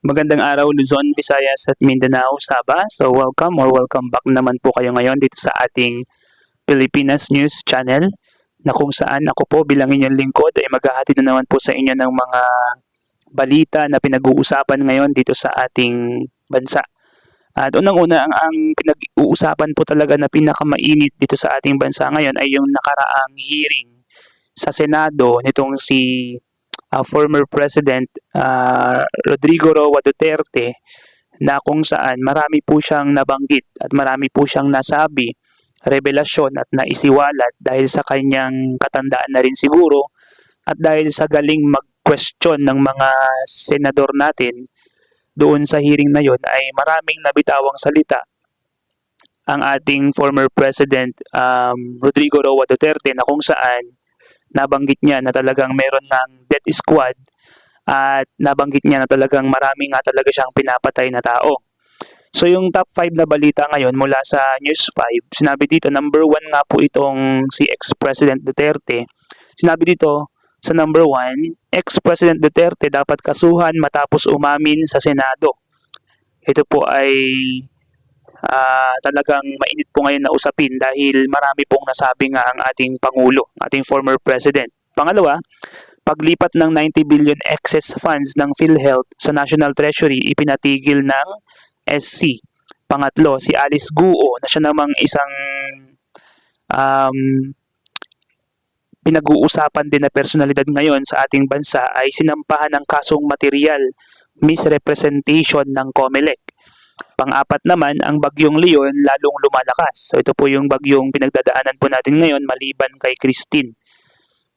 Magandang araw Luzon, Visayas at Mindanao, Sabah. So welcome back naman po kayo ngayon dito sa ating Pilipinas News Channel na kung saan ako po bilang inyong lingkod ay maghahatid na naman po sa inyo ng mga balita na pinag-uusapan ngayon dito sa ating bansa. At unang-una ang pinag-uusapan po talaga na pinakamainit dito sa ating bansa ngayon ay yung nakaraang hearing sa Senado nitong si former President Rodrigo Roa Duterte, na kung saan marami po siyang nabanggit at marami po siyang nasabi, revelasyon at naisiwalat dahil sa kanyang katandaan na rin siguro at dahil sa galing mag-question ng mga senador natin doon sa hearing na yon, ay maraming nabitawang salita ang ating former President Rodrigo Roa Duterte, na kung saan nabanggit niya na talagang meron ng death squad at nabanggit niya na talagang marami nga talaga siyang pinapatay na tao. So yung top 5 na balita ngayon mula sa News 5, sinabi dito number 1 nga po itong si ex-President Duterte. Sinabi dito sa number 1, ex-President Duterte dapat kasuhan matapos umamin sa Senado. Ito po ay talagang mainit po ngayon na usapin dahil marami pong nasabi nga ang ating Pangulo, ating former President. Pangalawa, paglipat ng 90 billion excess funds ng PhilHealth sa National Treasury ipinatigil ng SC. Pangatlo, si Alice Guo na siya namang isang pinag-uusapan din na personalidad ngayon sa ating bansa ay sinampahan ng kasong material misrepresentation ng COMELEC. Pang-apat naman, ang bagyong Leon lalong lumalakas. So ito po yung bagyong pinagdadaanan po natin ngayon maliban kay Christine.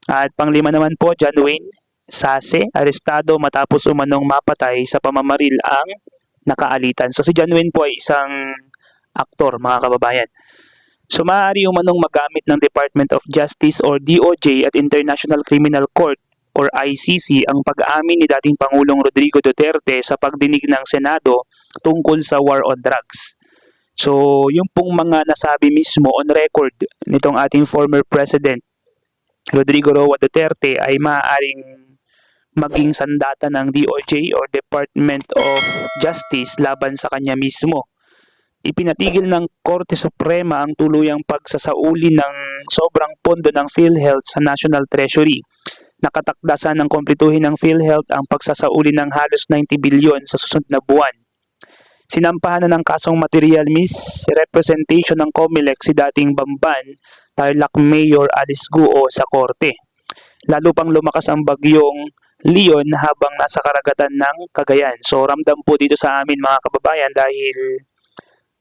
At pang-lima naman po, John Wayne Sase, arestado matapos umanong mapatay sa pamamaril ang nakaalitan. So si John Wayne po ay isang aktor, mga kababayan. So maaari umanong magamit ng Department of Justice or DOJ at International Criminal Court or ICC ang pag-amin ni dating Pangulong Rodrigo Duterte sa pagdinig ng Senado tungkol sa war on drugs. So, yung pong mga nasabi mismo on record nitong ating former President Rodrigo Roa Duterte ay maaaring maging sandata ng DOJ or Department of Justice laban sa kanya mismo. Ipinatigil ng Korte Suprema ang tuluyang pagsasauli ng sobrang pondo ng PhilHealth sa National Treasury. Nakatakdasan ng kumpletuhin ng PhilHealth ang pagsasauli ng halos 90 bilyon sa susunod na buwan. Sinampahan na ng kasong material misrepresentation ng COMELEC si dating Bamban Tarlac Mayor Alice Guo sa korte. Lalo pang lumakas ang bagyong Leon habang nasa karagatan ng Cagayan. So ramdam po dito sa amin mga kababayan dahil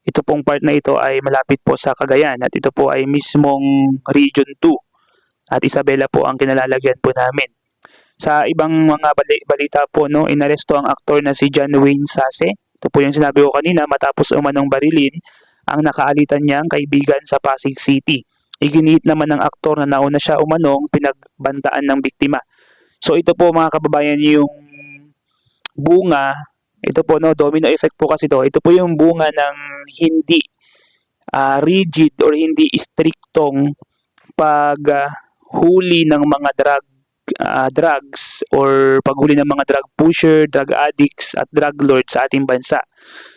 ito pong part na ito ay malapit po sa Cagayan at ito po ay mismong Region 2 at Isabela po ang kinalalagyan po namin. Sa ibang mga balita po, no, inaresto ang aktor na si John Wayne Sase. Ito po yung sinabi ko kanina, matapos umanong barilin ang nakaalitan niyang kaibigan sa Pasig City. Iginiit naman ng aktor na nauna siya umanong pinagbantaan ng biktima. So ito po mga kababayan yung bunga, ito po no, domino effect po kasi ito. Ito po yung bunga ng hindi rigid or hindi striktong paghuli ng mga drugs or paghuli ng mga drug pusher, drug addicts at drug lords sa ating bansa.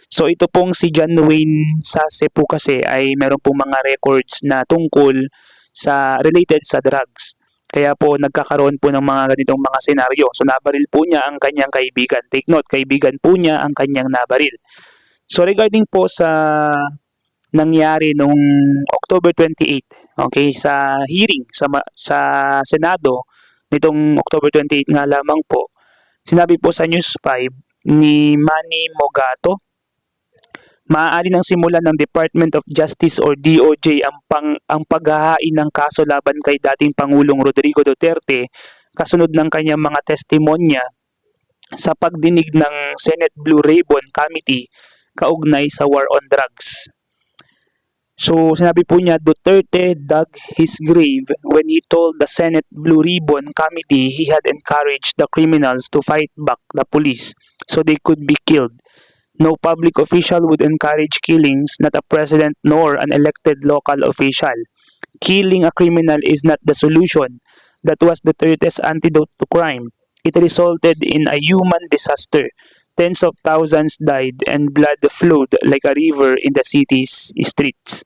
So ito pong si John Wayne Sase po kasi ay meron pong mga records na tungkol sa related sa drugs. Kaya po nagkakaroon po ng mga ganitong mga senaryo. So nabaril po niya ang kanyang kaibigan. Take note, kaibigan po niya ang kanyang nabaril. So regarding po sa nangyari nung October 28, okay, sa hearing sa Senado nitong October 28 nga lamang po, sinabi po sa News 5 ni Manny Mogato, maaari nang simulan ng Department of Justice or DOJ ang paghahain ng kaso laban kay dating Pangulong Rodrigo Duterte kasunod ng kanyang mga testimonya sa pagdinig ng Senate Blue Ribbon Committee kaugnay sa war on drugs. So sinabi po niya, Duterte dug his grave when he told the Senate Blue Ribbon Committee he had encouraged the criminals to fight back the police so they could be killed. No public official would encourage killings, not a president nor an elected local official. Killing a criminal is not the solution. That was Duterte's antidote to crime. It resulted in a human disaster. Tens of thousands died and blood flowed like a river in the city's streets.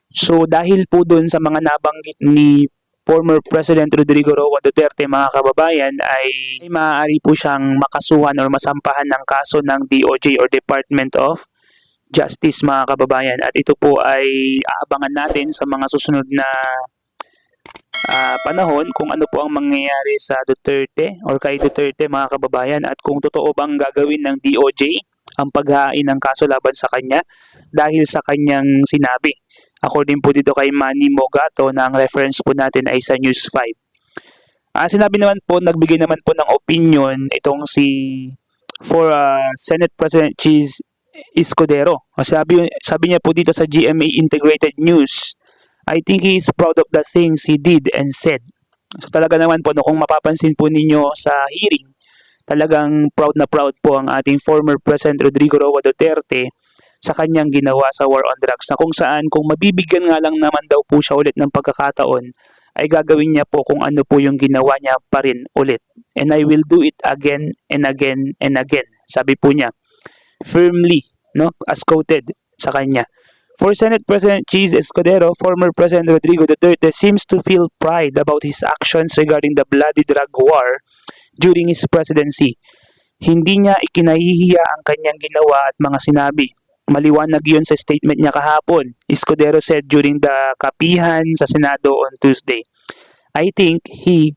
So dahil po dun sa mga nabanggit ni former President Rodrigo Roa Duterte, mga kababayan, ay maaari po siyang makasuhan or masampahan ng kaso ng DOJ or Department of Justice, mga kababayan. At ito po ay aabangan natin sa mga susunod na panahon kung ano po ang mangyayari sa Duterte or kay Duterte, mga kababayan, at kung totoo bang gagawin ng DOJ ang paghain ng kaso laban sa kanya dahil sa kanyang sinabi. According po dito kay Manny Mogato na ang reference po natin ay sa News 5. Sinabi naman po, nagbigay naman po ng opinion itong si Senate President Cheese Escudero. Sabi niya po dito sa GMA Integrated News, I think he is proud of the things he did and said. So talaga naman po, kung mapapansin po ninyo sa hearing, talagang proud na proud po ang ating former President Rodrigo Roa Duterte sa kanyang ginawa sa war on drugs, na kung saan kung mabibigyan nga lang naman daw po siya ulit ng pagkakataon, ay gagawin niya po kung ano po yung ginawa niya pa rin ulit. And I will do it again and again and again. Sabi po niya, firmly, no, as quoted sa kanya. For Senate President Cheese Escudero, former President Rodrigo Duterte seems to feel pride about his actions regarding the bloody drug war during his presidency. Hindi niya ikinahihiya ang kanyang ginawa at mga sinabi. Maliwanag yun sa statement niya kahapon. Escudero said during the kapihan sa Senado on Tuesday. I think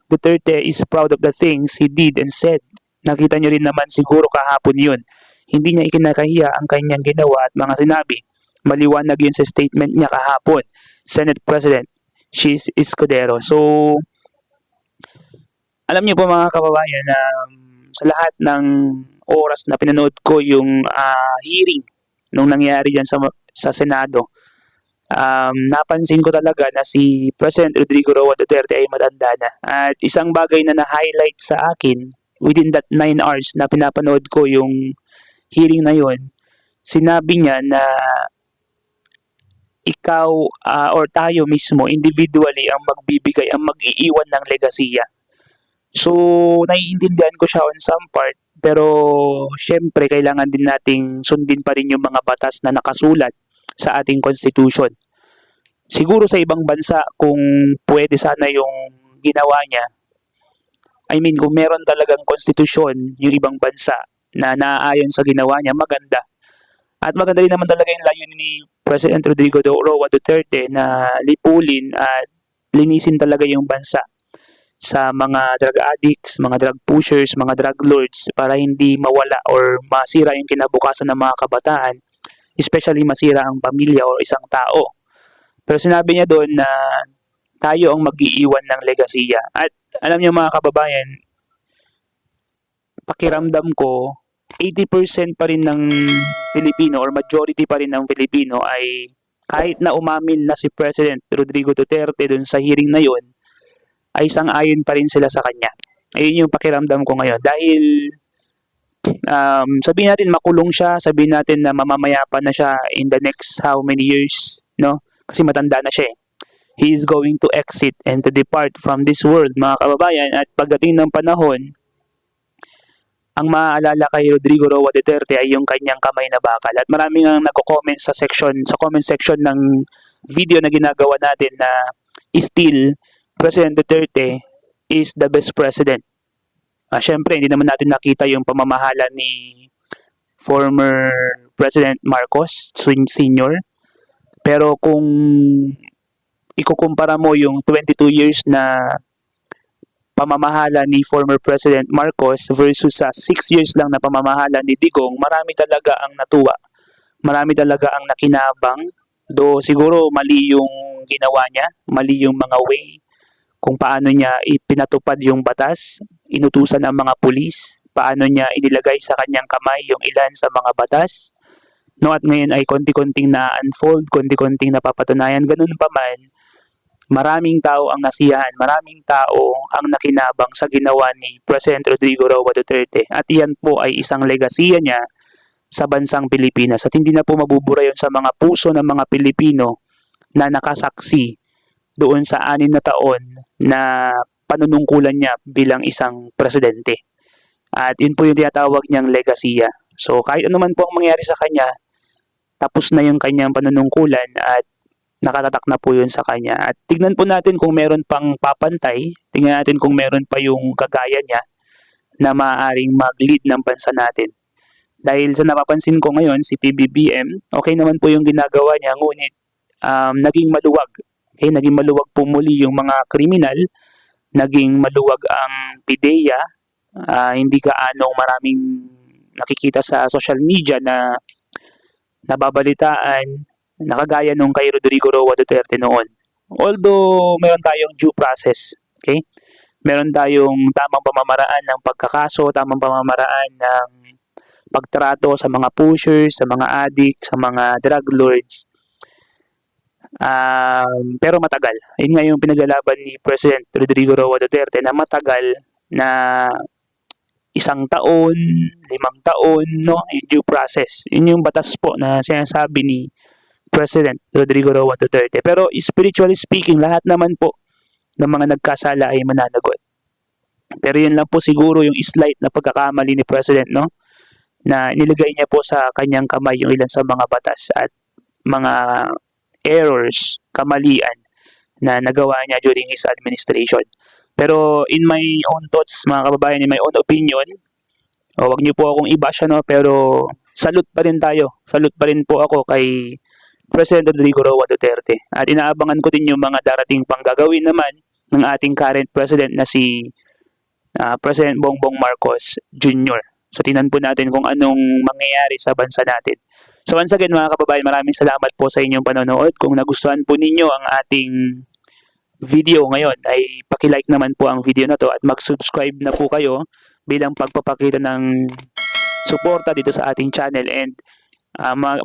Duterte, is proud of the things he did and said. Nakita niyo rin naman siguro kahapon yun. Hindi niya ikinakahiya ang kanyang ginawa at mga sinabi. Maliwanag yun sa statement niya kahapon. Senate President Cheese Escudero. So, alam niyo po, mga kababayan, na sa lahat ng oras na pinanood ko yung hearing nung nangyari dyan sa Senado, napansin ko talaga na si President Rodrigo Roa Duterte ay matanda na. At isang bagay na na-highlight sa akin within that 9 hours na pinapanood ko yung hearing na yun, sinabi niya na ikaw or tayo mismo individually ang magbibigay, ang mag-iiwan ng legasiya. So, naiintindihan ko siya on some part, pero syempre kailangan din nating sundin pa rin yung mga batas na nakasulat sa ating constitution. Siguro sa ibang bansa, kung pwede sana yung ginawa niya, I mean, kung meron talagang konstitusyon yung ibang bansa na naaayon sa ginawa niya, maganda. At maganda rin naman talaga yung layunin ni President Rodrigo Roa Duterte na lipulin at linisin talaga yung bansa sa mga drug addicts, mga drug pushers, mga drug lords, para hindi mawala or masira yung kinabukasan ng mga kabataan, especially masira ang pamilya o isang tao. Pero sinabi niya doon na tayo ang mag-iiwan ng legasiya. At alam niyo, mga kababayan, pakiramdam ko, 80% pa rin ng Filipino or majority pa rin ng Filipino ay kahit na umamin na si President Rodrigo Duterte doon sa hearing na yon, ay sang-ayon pa rin sila sa kanya. Ayun yung pakiramdam ko ngayon. Dahil sabihin natin makulong siya, sabihin natin na mamamayapa na siya in the next how many years, no? Kasi matanda na siya eh. He is going to exit and to depart from this world, mga kababayan. At pagdating ng panahon, ang maaalala kay Rodrigo Roa Duterte ay yung kanyang kamay na bakal. At maraming ang nagko-comment sa comment section ng video na ginagawa natin na still President Duterte is the best president. Siyempre, hindi naman natin nakita yung pamamahala ni former President Marcos Sr. Pero kung ikukumpara mo yung 22 years na pamamahala ni former President Marcos versus sa 6 years lang na pamamahala ni Digong, marami talaga ang natuwa. Marami talaga ang nakinabang. Do siguro mali yung ginawa niya, mali yung mga way kung paano niya ipinatupad yung batas, inutusan ang mga pulis, paano niya inilagay sa kanyang kamay yung ilan sa mga batas. No, at ngayon ay konti-konting na-unfold, konti-konting napapatunayan. Ganun pa man, maraming tao ang nasiyahan, maraming tao ang nakinabang sa ginawa ni President Rodrigo Roa Duterte. At iyan po ay isang legasiya niya sa bansang Pilipinas. At hindi na po mabubura yun sa mga puso ng mga Pilipino na nakasaksi doon sa 6 na taon na panunungkulan niya bilang isang presidente. At yun po yung tinatawag niyang legasiya. So kahit ano man po ang mangyari sa kanya, tapos na yung kanyang panunungkulan at nakatatak na po yun sa kanya. At tignan po natin kung meron pang papantay, tignan natin kung meron pa yung kagaya niya na maaaring mag-lead ng bansa natin. Dahil sa napapansin ko ngayon, si PBBM, okay naman po yung ginagawa niya, ngunit naging maluwag. Okay, naging maluwag po muli yung mga kriminal, naging maluwag ang PIDEA, hindi gaanong maraming nakikita sa social media na nababalitaan, nakagaya nung kay Rodrigo Roa Duterte noon. Although meron tayong due process, okay? Meron tayong tamang pamamaraan ng pagkakaso, tamang pamamaraan ng pagtrato sa mga pushers, sa mga addict, sa mga drug lords. Pero matagal. Yun nga yung pinaglalaban ni President Rodrigo Roa Duterte na matagal na 1 taon, 5 taon, no? Yung due process. Yun yung batas po na sinasabi ni President Rodrigo Roa Duterte. Pero spiritually speaking, lahat naman po ng mga nagkasala ay mananagot. Pero yun lang po siguro yung slight na pagkakamali ni President, no? Na nilagay niya po sa kanyang kamay yung ilan sa mga batas at mga errors, kamalian na nagawa niya during his administration. Pero in my own thoughts, mga kababayan, in my own opinion, wag niyo po akong i-bash, no? Pero salute pa rin tayo. Salute pa rin po ako kay President Rodrigo Roa Duterte. At inaabangan ko din yung mga darating pang gagawin naman ng ating current president na si President Bongbong Marcos Jr. So tingnan po natin kung anong mangyayari sa bansa natin. So once again mga kababayan, maraming salamat po sa inyong panonood. Kung nagustuhan po ninyo ang ating video ngayon ay paki-like naman po ang video na to at mag-subscribe na po kayo bilang pagpapakita ng suporta dito sa ating channel. And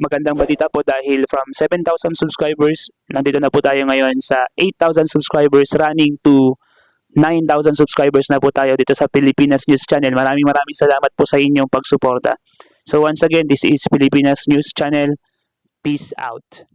magandang balita po dahil from 7,000 subscribers, nandito na po tayo ngayon sa 8,000 subscribers, running to 9,000 subscribers na po tayo dito sa Pilipinas News Channel. Maraming salamat po sa inyong pagsuporta. So once again, this is Pilipinas News Channel. Peace out.